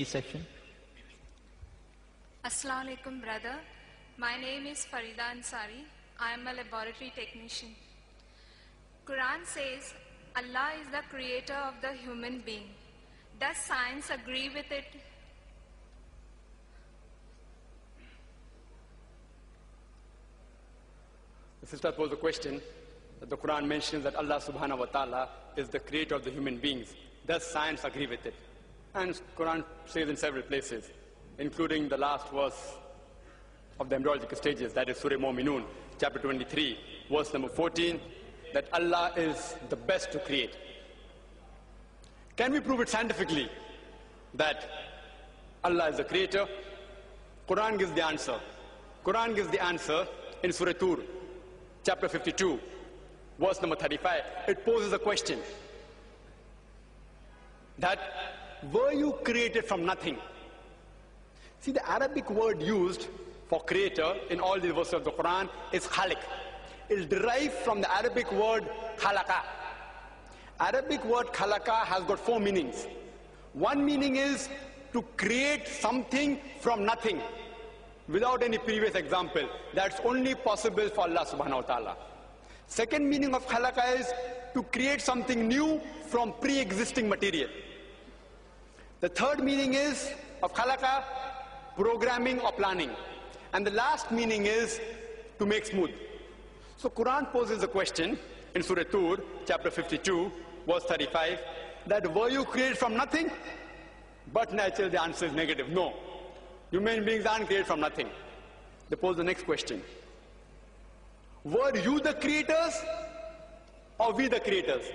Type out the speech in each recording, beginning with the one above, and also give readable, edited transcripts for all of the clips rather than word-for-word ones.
section. Assalamu alaikum, brother. My name is Farida Ansari. I am a laboratory technician. Quran says Allah is the creator of the human being. Does science agree with it? The sister posed a question that the Quran mentions that Allah subhanahu wa ta'ala is the creator of the human beings. Does science agree with it? And Quran says in several places, including the last verse of the embryological stages, that is Surah Mu'minun, chapter 23, verse number 14, that Allah is the best to create. Can we prove it scientifically that Allah is the creator? Quran gives the answer. Quran gives the answer in Surah Tur, chapter 52, verse number 35. It poses a question that were you created from nothing? See, the Arabic word used for creator in all the verses of the Quran is khaliq. It is derived from the Arabic word khalaqa. Arabic word khalaqa has got four meanings. One meaning is to create something from nothing, without any previous example. That's only possible for Allah subhanahu wa ta'ala. Second meaning of khalaqa is to create something new from pre-existing material. The third meaning is of khalaqa, programming or planning. And the last meaning is to make smooth. So Quran poses a question in Surah Tur, chapter 52, verse 35, that were you created from nothing? But naturally the answer is negative. No. Human beings aren't created from nothing. They pose the next question. Were you the creators or we the creators?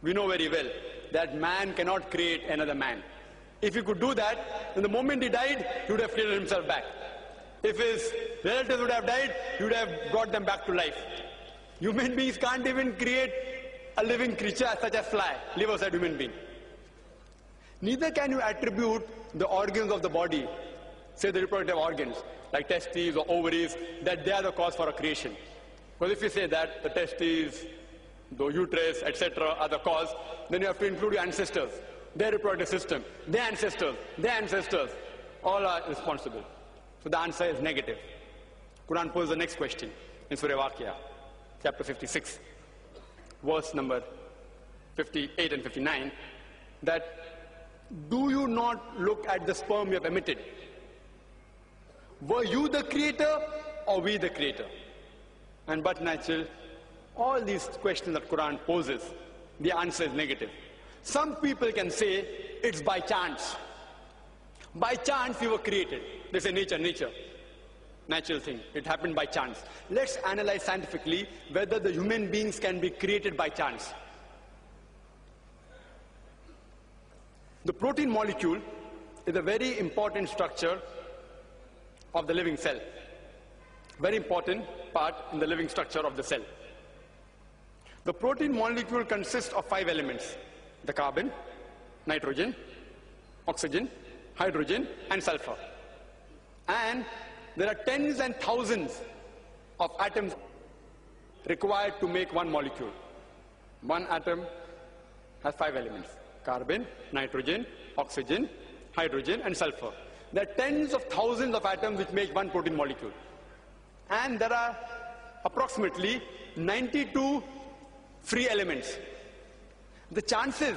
We know very well that man cannot create another man. If he could do that, then the moment he died, he would have created himself back. If his relatives would have died, he would have brought them back to life. Human beings can't even create a living creature such as fly, live outside human being. Neither can you attribute the organs of the body, say the reproductive organs, like testes or ovaries, that they are the cause for a creation. Because if you say that the testes, the uterus, etc. are the cause, then you have to include your ancestors, their reproductive system, their ancestors, all are responsible. So the answer is negative. Quran poses the next question in Surah Waqia, chapter 56, verse number 58 and 59, that do you not look at the sperm you have emitted? Were you the creator or we the creator? And but natural, all these questions that Quran poses, the answer is negative. Some people can say it's by chance. By chance we were created. They say nature, natural thing. It happened by chance. Let's analyze scientifically whether the human beings can be created by chance. The protein molecule is a very important structure of the living cell. Very important part in the living structure of the cell. The protein molecule consists of 5 elements: the carbon, nitrogen, oxygen, hydrogen, and sulfur. And there are tens and thousands of atoms required to make one molecule. One atom has 5 elements: carbon, nitrogen, oxygen, hydrogen, and sulfur. There are tens of thousands of atoms which make one protein molecule. And there are approximately 92 free elements. The chances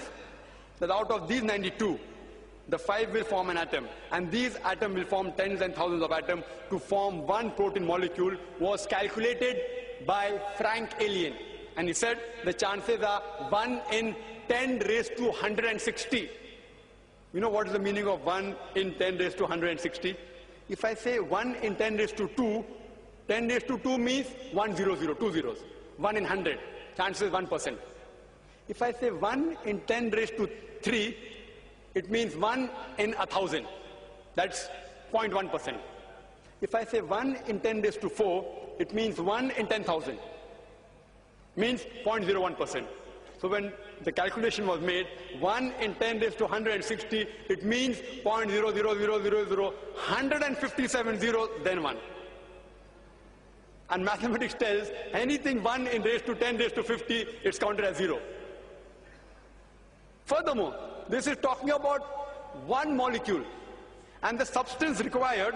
that out of these 92, the 5 will form an atom, and these atoms will form tens and thousands of atoms to form one protein molecule, was calculated by Frank Alien. And he said the chances are 1 in 10 raised to 160. You know what is the meaning of 1 in 10 raised to 160? If I say 1 in 10 raised to 2, 10 raised to 2 means 1 0 0, 2 zeros. 1 in 100, chances 1%. If I say 1 in 10 raised to 3, it means 1 in 1,000. That's 0.1%. If I say 1 in 10 raised to 4, it means 1 in 10,000. Means 0.01%. So when the calculation was made, 1 in 10 raised to 160, it means 0.00000, 157 zeros, then 1. And mathematics tells anything 1 in raised to 10 raised to 50, it's counted as 0. Furthermore, this is talking about one molecule. And the substance required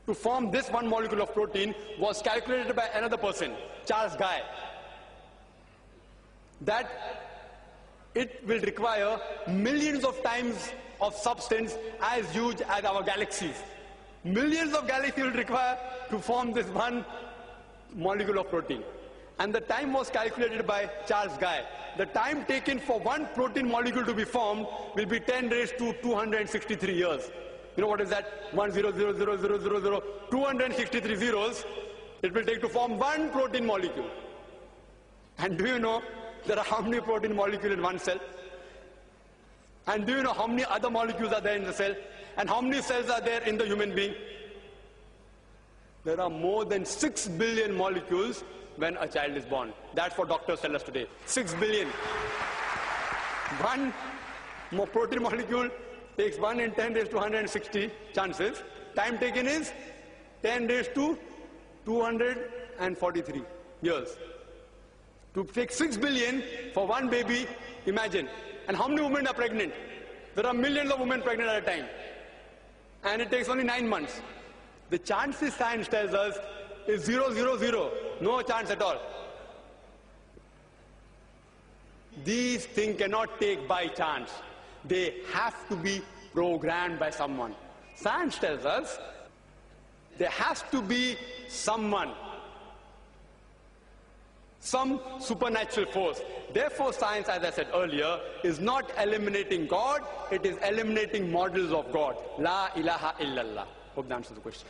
to form this one molecule of protein was calculated by another person, Charles Guy. That it will require millions of times of substance as huge as our galaxies. Millions of galaxies will require to form this one molecule of protein. And the time was calculated by Charles Guy. The time taken for one protein molecule to be formed will be 10 raised to 263 years. You know what is that? 1 0 0 0 0 0 0, 263 zeros it will take to form one protein molecule. And do you know there are how many protein molecules in one cell? And do you know how many other molecules are there in the cell? And how many cells are there in the human being? There are more than 6 billion molecules when a child is born. That's what doctors tell us today. 6 billion. One protein molecule takes 1 in 10 raised to 160 chances. Time taken is 10 raised to 243 years. To take 6 billion for one baby, imagine. And how many women are pregnant? There are millions of women pregnant at a time. And it takes only 9 months. The chances science tells us is 0, 0, 0. No chance at all. These things cannot take by chance. They have to be programmed by someone. Science tells us there has to be someone, some supernatural force. Therefore, science, as I said earlier, is not eliminating God, it is eliminating models of God. La ilaha illallah. Hope that answers the question.